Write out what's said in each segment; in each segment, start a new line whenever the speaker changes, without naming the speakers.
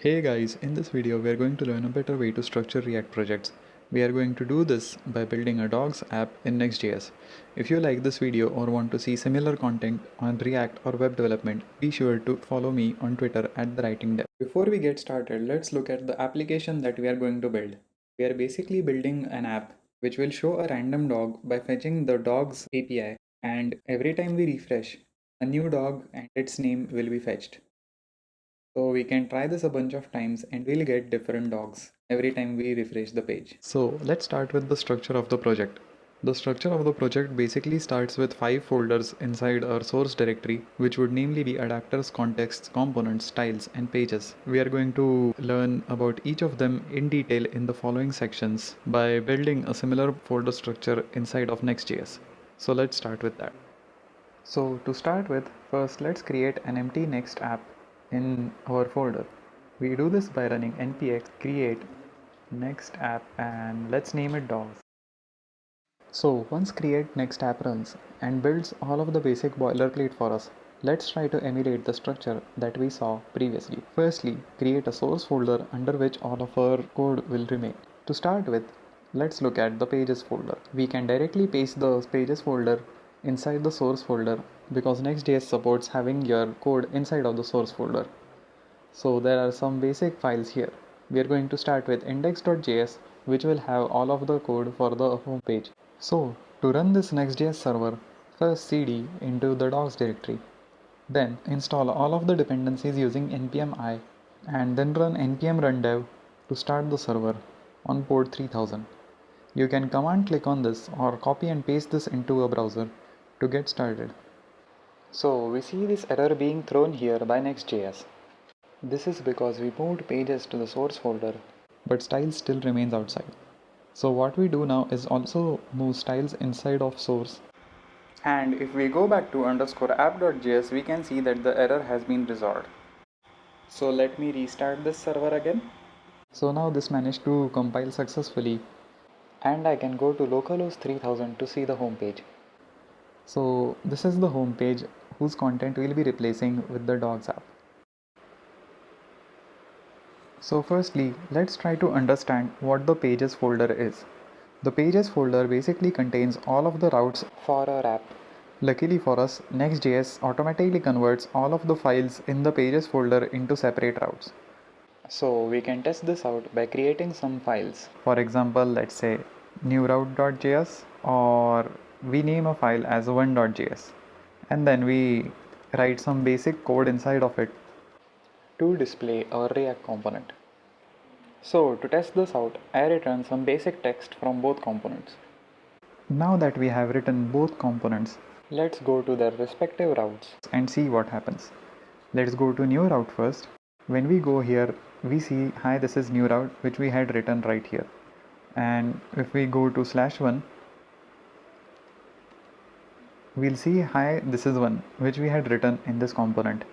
Hey guys, in this video we are going to learn a better way to structure React projects. We are going to do this by building a dogs app in Next.js. If you like this video or want to see similar content on React or web development, be sure to follow me on Twitter at the Writing Dev. Before we get started, let's look at the application that we are going to build. We are basically building an app which will show a random dog by fetching the dogs API, and every time we refresh, a new dog and its name will be fetched. So we can try this a bunch of times and we'll get different dogs every time we refresh the page. So let's start with the structure of the project. The structure of the project basically starts with 5 folders inside our source directory, which would namely be adapters, contexts, components, styles, and pages. We are going to learn about each of them in detail in the following sections by building a similar folder structure inside of Next.js. So let's start with that. So to start with, first let's create an empty Next app in our folder. We do this by running npx create next app and let's name it dogs. So once create next app runs and builds all of the basic boilerplate for us, let's try to emulate the structure that we saw previously. Firstly, create a source folder under which all of our code will remain. To start with, let's look at the pages folder. We can directly paste the pages folder inside the source folder because Next.js supports having your code inside of the source folder. So there are some basic files here. We are going to start with index.js, which will have all of the code for the home page. So to run this Next.js server, first cd into the docs directory. Then install all of the dependencies using npm i and then run npm run dev to start the server on port 3000. You can command click on this or copy and paste this into a browser to get started. So we see this error being thrown here by Next.js. This is because we moved pages to the source folder, but styles still remains outside. So what we do now is also move styles inside of source. And if we go back to underscore app.js, we can see that the error has been resolved. So let me restart this server again. So now this managed to compile successfully and I can go to localhost 3000 to see the home page. So this is the home page whose content we'll be replacing with the dogs app. So firstly, let's try to understand what the pages folder is. The pages folder basically contains all of the routes for our app. Luckily for us, Next.js automatically converts all of the files in the pages folder into separate routes. So we can test this out by creating some files. For example, let's say new route.js, or we name a file as one.js and then we write some basic code inside of it to display our React component. So to test this out, I return some basic text from both components. Now that we have written both components, let's go to their respective routes and see what happens. Let's go to new route first. When we go here, we see hi, this is new route which we had written right here. And if we go to /1, we'll see hi, this is one which we had written in this component.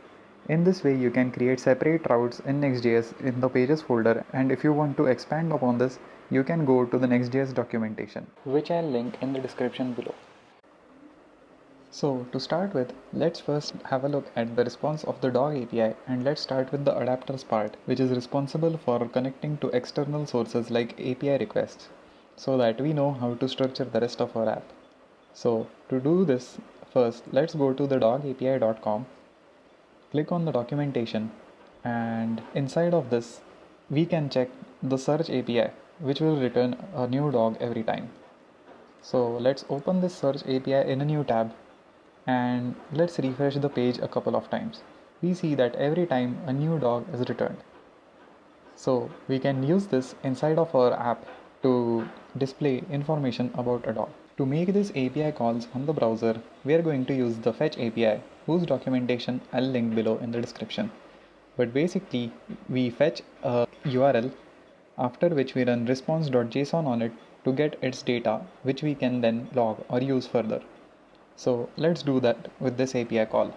In this way, you can create separate routes in Next.js in the pages folder, and if you want to expand upon this, you can go to the Next.js documentation, which I'll link in the description below. So to start with, let's first have a look at the response of the dog API, and let's start with the adapters part, which is responsible for connecting to external sources like API requests, so that we know how to structure the rest of our app. So to do this, first let's go to the dogapi.com, click on the documentation, and inside of this we can check the search API, which will return a new dog every time. So let's open this search API in a new tab and let's refresh the page a couple of times. We see that every time a new dog is returned. So we can use this inside of our app to display information about a dog. To make this API calls on the browser, we are going to use the fetch API, whose documentation I'll link below in the description. But basically, we fetch a URL, after which we run response.json on it to get its data, which we can then log or use further. So let's do that with this API call.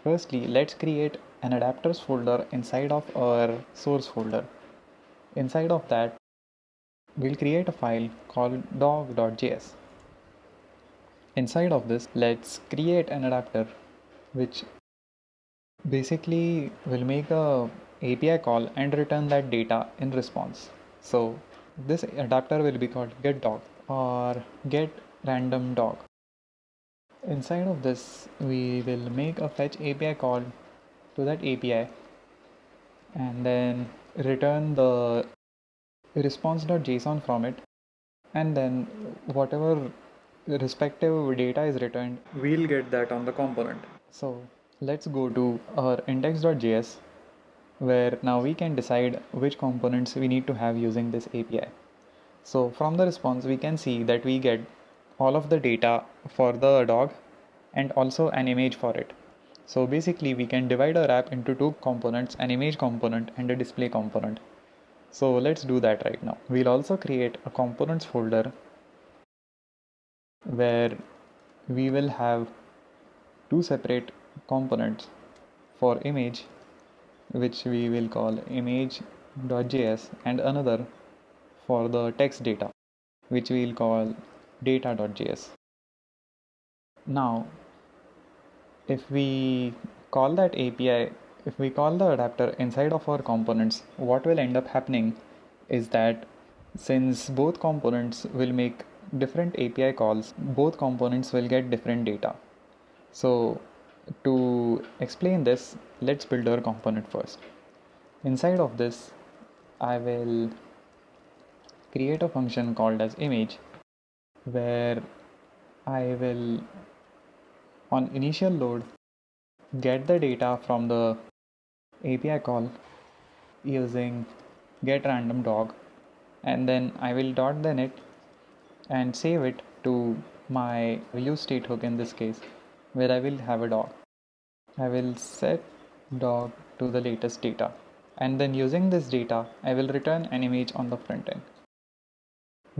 Firstly, let's create an adapters folder inside of our source folder. Inside of that, we'll create a file called dog.js. Inside of this, let's create an adapter which basically will make a API call and return that data in response. So this adapter will be called getDog or getRandomDog. Inside of this, we will make a fetch API call to that API and then return the response.json from it, and then whatever respective data is returned, we'll get that on the component. So let's go to our index.js, where now we can decide which components we need to have using this API. So from the response, we can see that we get all of the data for the dog and also an image for it. So basically we can divide our app into two components, an image component and a display component. So let's do that right now. We'll also create a components folder where we will have two separate components for image, which we will call image.js, and another for the text data, which we will call data.js. Now, if we call that API, if we call the adapter inside of our components, what will end up happening is that since both components will make different API calls, both components will get different data. So to explain this, let's build our component first. Inside of this, I will create a function called as image, where I will on initial load get the data from the API call using getRandomDog, and then I will dot then it and save it to my use state hook in this case, where I will have a dog. I will set dog to the latest data, and then using this data I will return an image on the front end,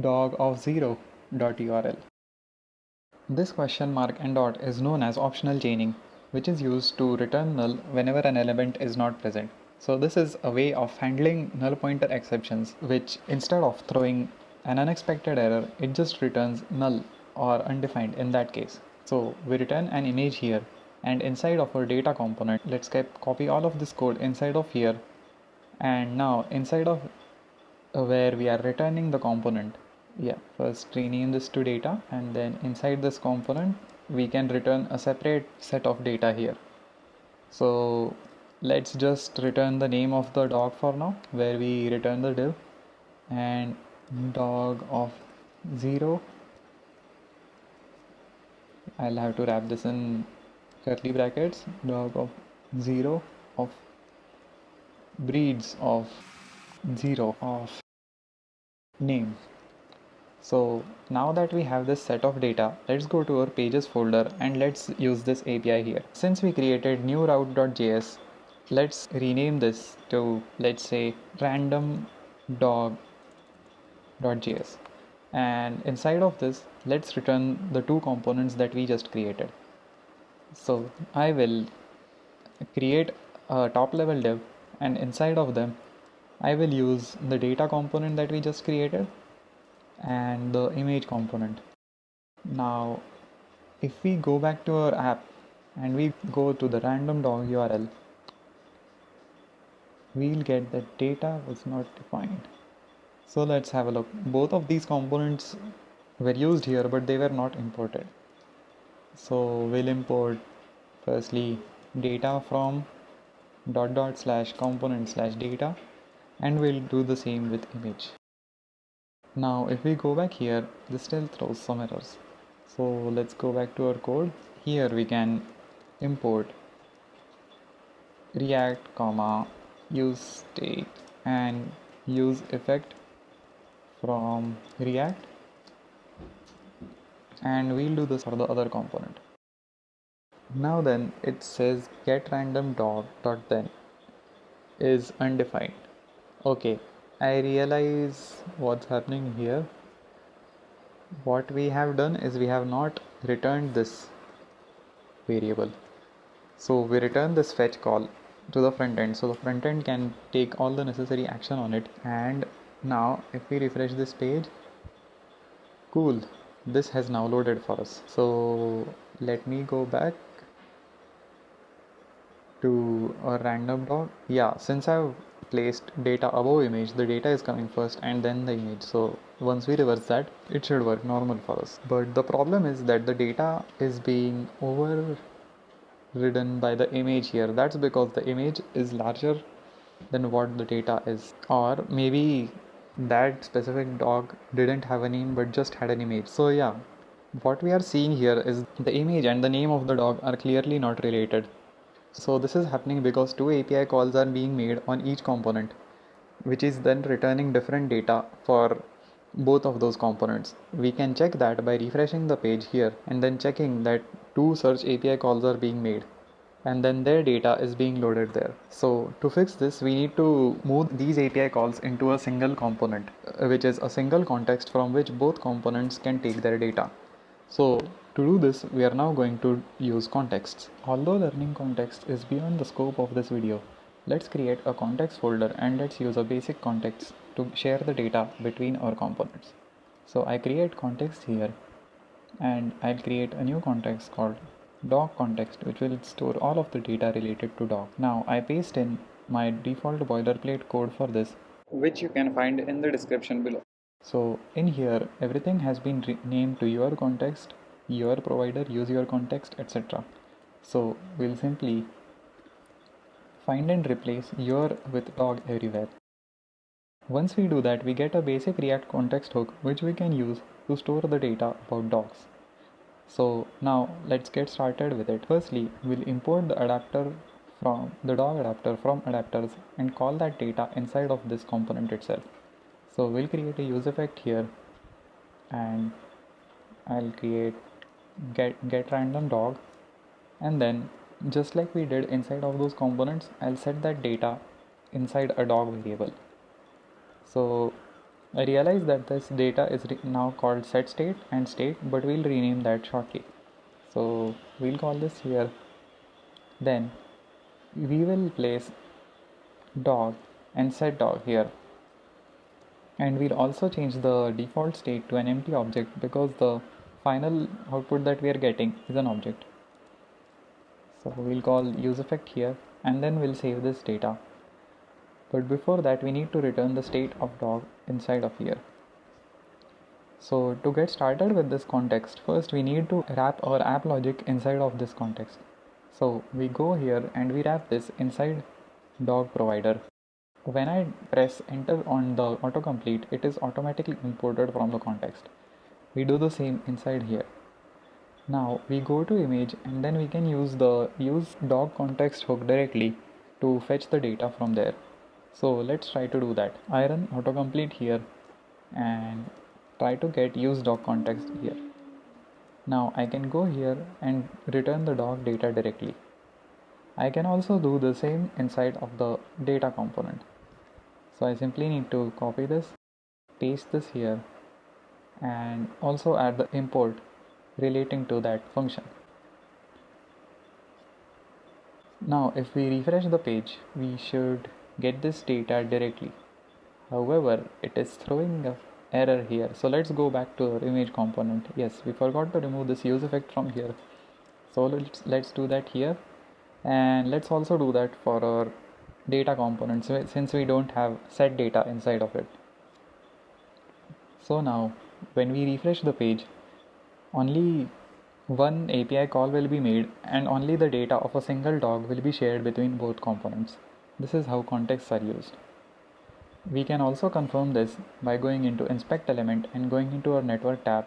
dog of 0.url. This question mark and dot is known as optional chaining, which is used to return null whenever an element is not present. So this is a way of handling null pointer exceptions, which instead of throwing an unexpected error, it just returns null or undefined in that case. So we return an image here, and inside of our data component, let's copy all of this code inside of here, and now inside of where we are returning the component, first rename this to data, and then inside this component we can return a separate set of data here. So let's just return the name of the dog for now, where we return the div and dog of 0. I'll have to wrap this in curly brackets, dog of 0 of breeds of 0 of name. So now that we have this set of data, let's go to our pages folder and let's use this API here. Since we created new route.js, let's rename this to, let's say, randomdog.js. And inside of this, let's return the two components that we just created. So I will create a top level div, and inside of them, I will use the data component that we just created and the image component. Now if we go back to our app and we go to the random dog URL, we'll get that data was not defined. So let's have a look. Both of these components were used here, but they were not imported. So we'll import firstly data from /component/data, and we'll do the same with image. Now if we go back here, this still throws some errors. So let's go back to our code. Here we can import react use state and use effect from react, and we'll do this for the other component. Now then it says getRandomDog.then is undefined. Okay, I realize what's happening here. What we have done is we have not returned this variable. So we return this fetch call to the front end, so the front end can take all the necessary action on it. And now if we refresh this page, cool, this has now loaded for us. So let me go back to a random dog. Yeah, since I've placed data above image, the data is coming first and then the image. So once we reverse that, it should work normal for us. But the problem is that the data is being overridden by the image here. That's because the image is larger than what the data is. Or maybe that specific dog didn't have a name but just had an image. So yeah, what we are seeing here is the image and the name of the dog are clearly not related. So this is happening because two API calls are being made on each component, which is then returning different data for both of those components. We can check that by refreshing the page here and then checking that two search API calls are being made and then their data is being loaded there. So to fix this, we need to move these API calls into a single component, which is a single context from which both components can take their data. So to do this, we are now going to use contexts. Although learning context is beyond the scope of this video, let's create a context folder and let's use a basic context to share the data between our components. So I create context here and I'll create a new context called dog context, which will store all of the data related to dog. Now I paste in my default boilerplate code for this, which you can find in the description below. So in here, everything has been named to your context, your provider, use your context, etc. So we'll simply find and replace your with dog everywhere. Once we do that, we get a basic React context hook which we can use to store the data about dogs. So now let's get started with it. Firstly, we'll import the adapter from the dog adapter from adapters and call that data inside of this component itself. So we'll create a use effect here and I'll create get random dog, and then just like we did inside of those components, I'll set that data inside a dog variable. So I realize that this data is now called set state and state, but we'll rename that shortly. So we'll call this here. Then we will place dog and set dog here. And we'll also change the default state to an empty object because the final output that we are getting is an object. So we'll call use effect here and then we'll save this data. But before that, we need to return the state of dog inside of here. So to get started with this context, first we need to wrap our app logic inside of this context. So we go here and we wrap this inside dog provider. When I press enter on the autocomplete, it is automatically imported from the context. We do the same inside here. Now we go to image and then we can use the use dog context hook directly to fetch the data from there. So let's try to do that. I run autocomplete here and try to get use dog context here. Now I can go here and return the dog data directly. I can also do the same inside of the data component. So I simply need to copy this, paste this here, and also add the import relating to that function. Now if we refresh the page, we should get this data directly. However, it is throwing an error here. So let's go back to our image component. Yes, we forgot to remove this use effect from here. So let's do that here, and let's also do that for our data components since we don't have set data inside of it. So now when we refresh the page, only one API call will be made and only the data of a single dog will be shared between both components. This is how contexts are used. We can also confirm this by going into inspect element and going into our network tab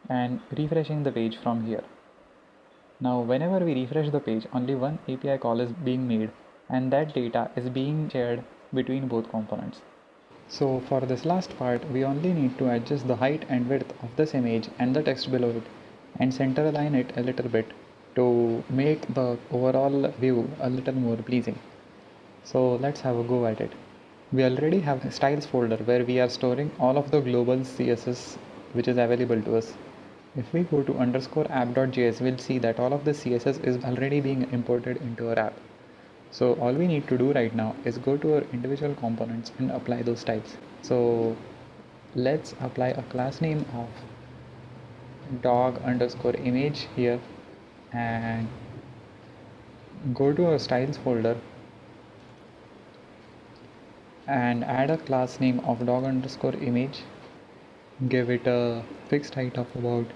and refreshing the page from here. Now whenever we refresh the page, only one API call is being made and that data is being shared between both components. So for this last part, we only need to adjust the height and width of this image and the text below it and center align it a little bit to make the overall view a little more pleasing. So let's have a go at it. We already have a styles folder where we are storing all of the global CSS which is available to us. If we go to _app.js, we'll see that all of the CSS is already being imported into our app. So all we need to do right now is go to our individual components and apply those styles. So let's apply a class name of dog_image here and go to our styles folder and add a class name of dog underscore image. Give it a fixed height of about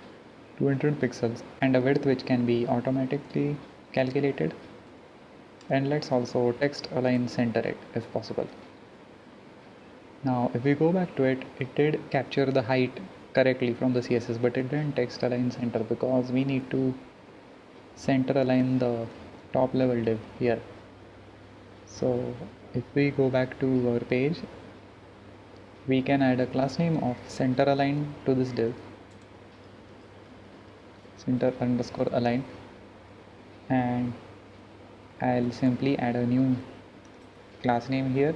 200 pixels and a width which can be automatically calculated. And let's also text align center it if possible. Now if we go back to it, it did capture the height correctly from the CSS, but it didn't text align center because we need to center align the top level div here. So if we go back to our page, we can add a class name of center align to this div, center underscore align, and I'll simply add a new class name here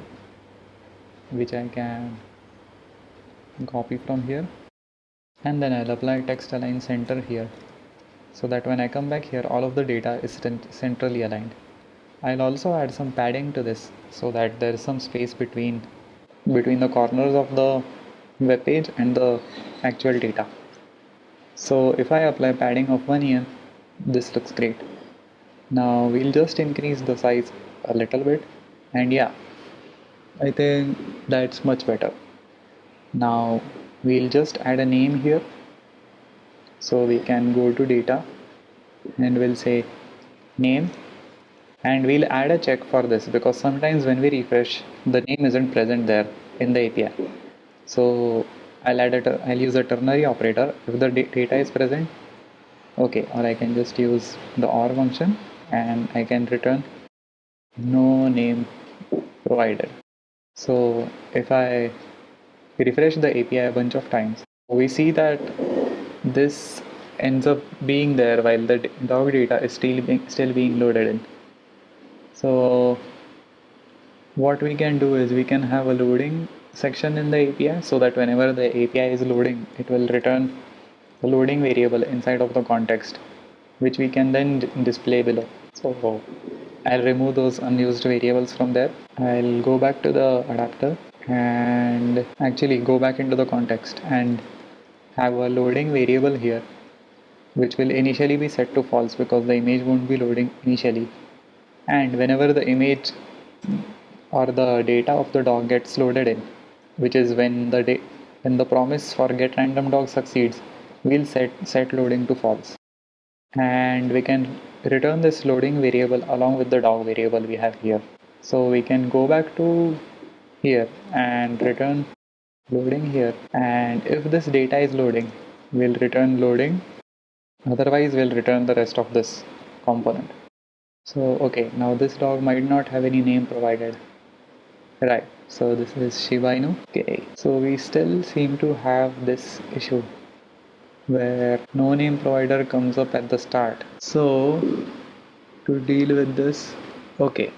which I can copy from here, and then I'll apply text align center here so that when I come back here all of the data is centrally aligned. I'll also add some padding to this so that there is some space between the corners of the web page and the actual data. So if I apply padding of 1 EM, this looks great. Now we'll just increase the size a little bit, and yeah, I think that's much better. Now we'll just add a name here, so we can go to data and we'll say name, and we'll add a check for this because sometimes when we refresh the name isn't present there in the API. So I'll use a ternary operator if the data is present. Okay, or I can just use the OR function and I can return no name provided. So if I refresh the API a bunch of times, we see that this ends up being there while the dog data is still being loaded in. So what we can do is we can have a loading section in the API so that whenever the API is loading, it will return the loading variable inside of the context, which we can then display below. So I'll remove those unused variables from there. I'll go back to the adapter and actually go back into the context and have a loading variable here, which will initially be set to false because the image won't be loading initially. And whenever the image or the data of the dog gets loaded in, which is when the promise for get random dog succeeds, we'll set loading to false, and we can return this loading variable along with the dog variable we have here. So we can go back to here and return loading here, and if this data is loading, we'll return loading, otherwise we'll return the rest of this component. So okay, now this dog might not have any name provided. Right, so this is Shiba Inu. Okay, so we still seem to have this issue where no name provider comes up at the start. So to deal with this, okay,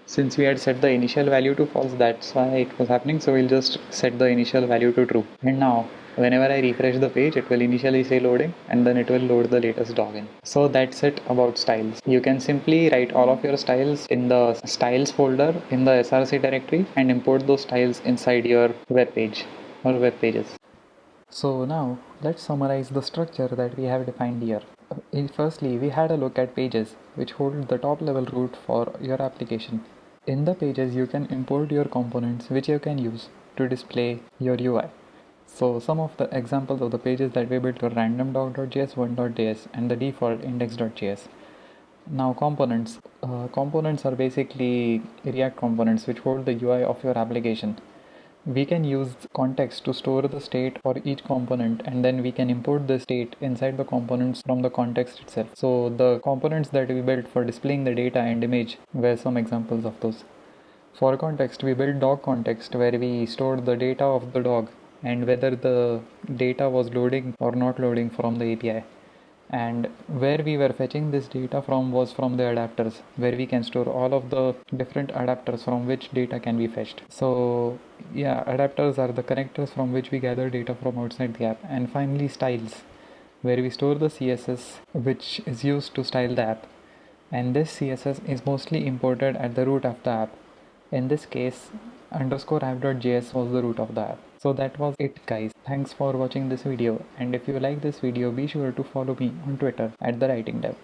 since we had set the initial value to false, that's why it was happening. So we'll just set the initial value to true. And now whenever I refresh the page, it will initially say loading and then it will load the latest dog in. So that's it about styles. You can simply write all of your styles in the styles folder in the src directory and import those styles inside your web page or web pages. So now let's summarize the structure that we have defined here. Firstly, we had a look at pages, which hold the top level root for your application. In the pages, you can import your components which you can use to display your UI. So some of the examples of the pages that we built were random.js, 1.js, and the default index.js. Now components. Components are basically React components which hold the UI of your application. We can use context to store the state for each component, and then we can import the state inside the components from the context itself. So the components that we built for displaying the data and image were some examples of those. For context, we built dog context where we stored the data of the dog and whether the data was loading or not loading from the API. And where we were fetching this data from was from the adapters, where we can store all of the different adapters from which data can be fetched. So yeah, adapters are the connectors from which we gather data from outside the app. And finally, styles, where we store the CSS which is used to style the app, and this CSS is mostly imported at the root of the app. In this case, underscore app.js was the root of the app. So that was it, guys. Thanks for watching this video, and if you like this video, be sure to follow me on Twitter at The Writing Dev.